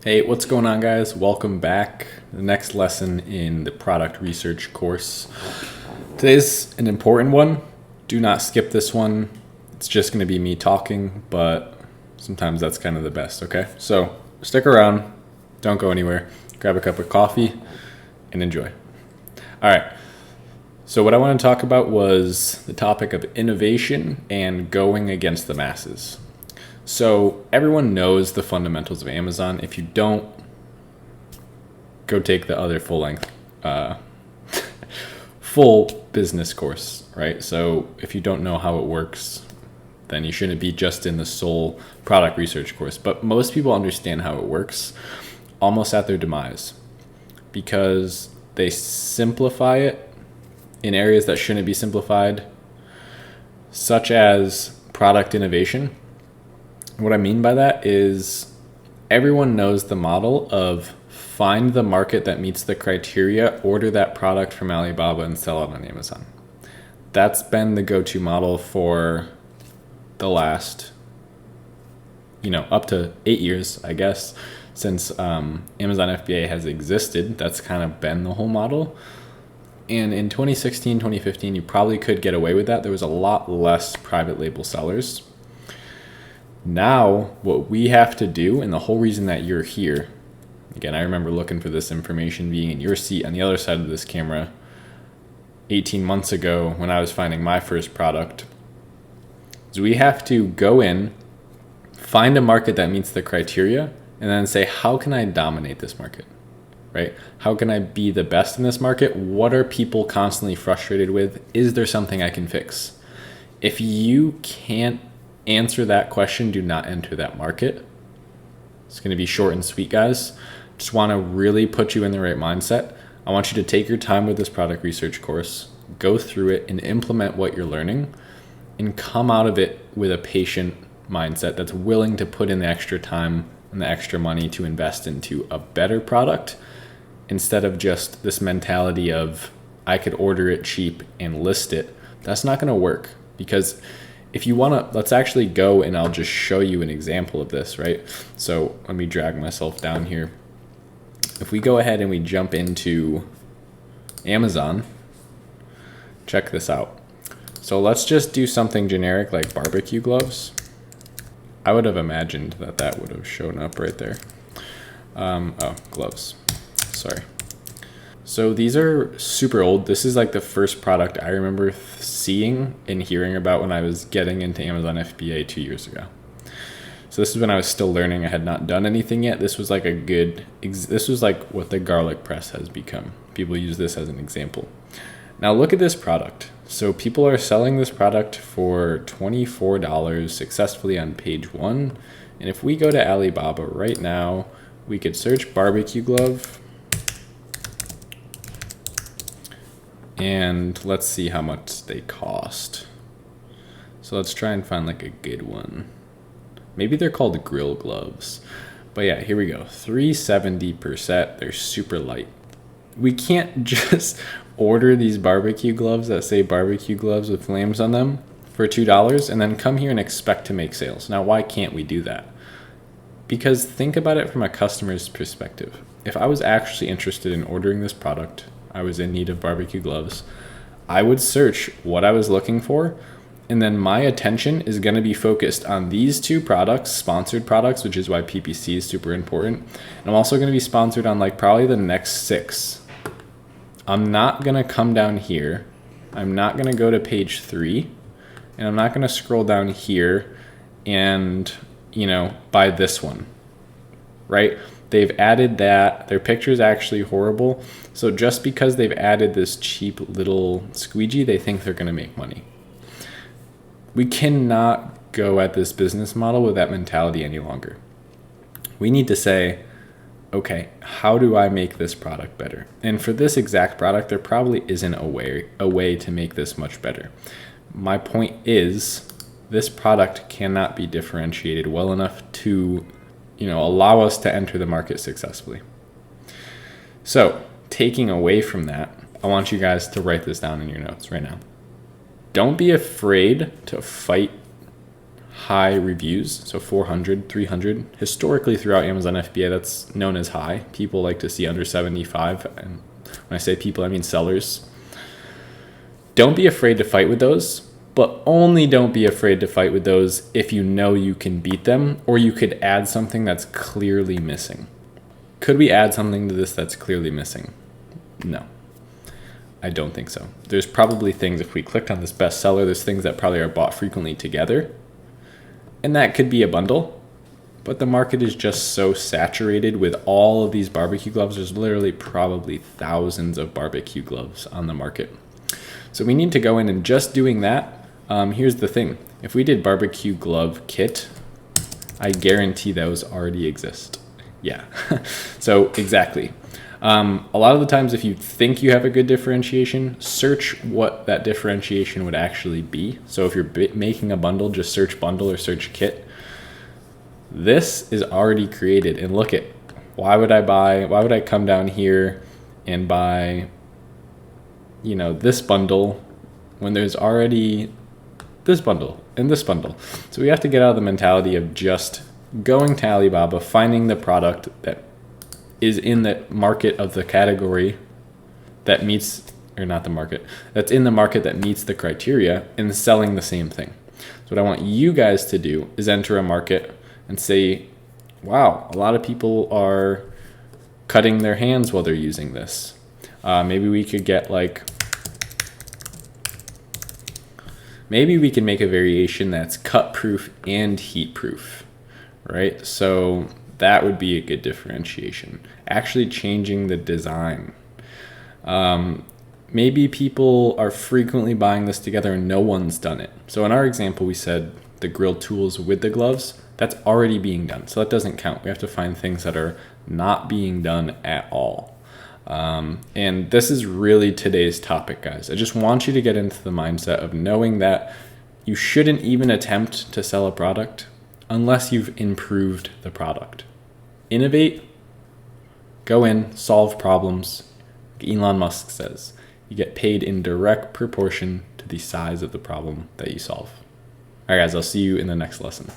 Hey, what's going on, guys? Welcome back. The next lesson in the product research course. Today's an important one. Do not skip this one. It's just going to be me talking, but sometimes that's kind of the best, okay? So stick around. Don't go anywhere. Grab a cup of coffee and enjoy. All right. So what I want to talk about was the topic of innovation and going against the masses. So everyone knows the fundamentals of Amazon. If you don't, go take the other full business course, right? So if you don't know how it works, then you shouldn't be just in the sole product research course. But most people understand how it works almost at their demise because they simplify it in areas that shouldn't be simplified, such as product innovation. What I mean by that is everyone knows the model of find the market that meets the criteria, order that product from Alibaba and sell it on Amazon. That's been the go-to model for the last, up to 8 years, I guess, since Amazon FBA has existed. That's kind of been the whole model. And in 2016, 2015, you probably could get away with that. There was a lot less private label sellers. Now, what we have to do, and the whole reason that you're here, again, I remember looking for this information being in your seat on the other side of this camera 18 months ago when I was finding my first product, is we have to go in, find a market that meets the criteria, and then say, how can I dominate this market, right? How can I be the best in this market? What are people constantly frustrated with? Is there something I can fix? If you can't answer that question, do not enter that market. It's going to be short and sweet, guys. Just want to really put you in the right mindset. I want you to take your time with this product research course, go through it and implement what you're learning and come out of it with a patient mindset that's willing to put in the extra time and the extra money to invest into a better product instead of just this mentality of I could order it cheap and list it. That's not going to work because if you want to, let's actually go and I'll just show you an example of this, right? So let me drag myself down here. If we go ahead and we jump into Amazon, check this out. So let's just do something generic like barbecue gloves. I would have imagined that that would have shown up right there. Gloves, sorry. So these are super old. This is like the first product I remember seeing and hearing about when I was getting into Amazon FBA 2 years ago. So this is when I was still learning. I had not done anything yet. This was like this was like what the garlic press has become. People use this as an example. Now look at this product. So people are selling this product for $24 successfully on page 1. And if we go to Alibaba right now, we could search barbecue glove. And let's see how much they cost. So let's try and find like a good one. Maybe they're called grill gloves. But yeah, here we go. $3.70 per set. They're super light. We can't just order these barbecue gloves that say barbecue gloves with flames on them for $2 and then come here and expect to make sales. Now, why can't we do that? Because think about it from a customer's perspective. If I was actually interested in ordering this product, I was in need of barbecue gloves, I would search what I was looking for, and then my attention is going to be focused on these two products, sponsored products, which is why PPC is super important. And I'm also going to be sponsored on like probably the next 6. I'm not going to come down here. I'm not going to go to page 3, and I'm not going to scroll down here and, buy this one, right? They've added that. Their picture is actually horrible. So just because they've added this cheap little squeegee, they think they're going to make money. We cannot go at this business model with that mentality any longer. We need to say, okay, how do I make this product better? And for this exact product, there probably isn't a way to make this much better. My point is, this product cannot be differentiated well enough to allow us to enter the market successfully. So taking away from that, I want you guys to write this down in your notes right now. Don't be afraid to fight high reviews, so 400, 300. Historically throughout Amazon FBA, that's known as high. People like to see under 75, and when I say people, I mean sellers. Don't be afraid to fight with those, but only don't be afraid to fight with those if you know you can beat them, or you could add something that's clearly missing. Could we add something to this that's clearly missing? No, I don't think so. There's probably things, if we clicked on this bestseller, there's things that probably are bought frequently together, and that could be a bundle, but the market is just so saturated with all of these barbecue gloves. There's literally probably thousands of barbecue gloves on the market. So we need to go in and just doing that. Here's the thing. If we did barbecue glove kit, I guarantee those already exist. Yeah, so exactly. A lot of the times if you think you have a good differentiation, search what that differentiation would actually be. So if you're making a bundle, just search bundle or search kit. This is already created, and look at, why would I come down here and buy, this bundle when there's already this bundle and this bundle? So we have to get out of the mentality of just going to Alibaba, finding the product that is in the market of the category that meets, or not the market, that's in the market that meets the criteria, and selling the same thing. So what I want you guys to do is enter a market and say, wow, a lot of people are cutting their hands while they're using this. Maybe we could get maybe we can make a variation that's cut proof and heat proof, right? So that would be a good differentiation. Actually changing the design. Maybe people are frequently buying this together and no one's done it. So in our example, we said the grill tools with the gloves, that's already being done. So that doesn't count. We have to find things that are not being done at all. And this is really today's topic, guys. I just want you to get into the mindset of knowing that you shouldn't even attempt to sell a product unless you've improved the product. Innovate, go in, solve problems. Elon Musk says, you get paid in direct proportion to the size of the problem that you solve. All right, guys, I'll see you in the next lesson.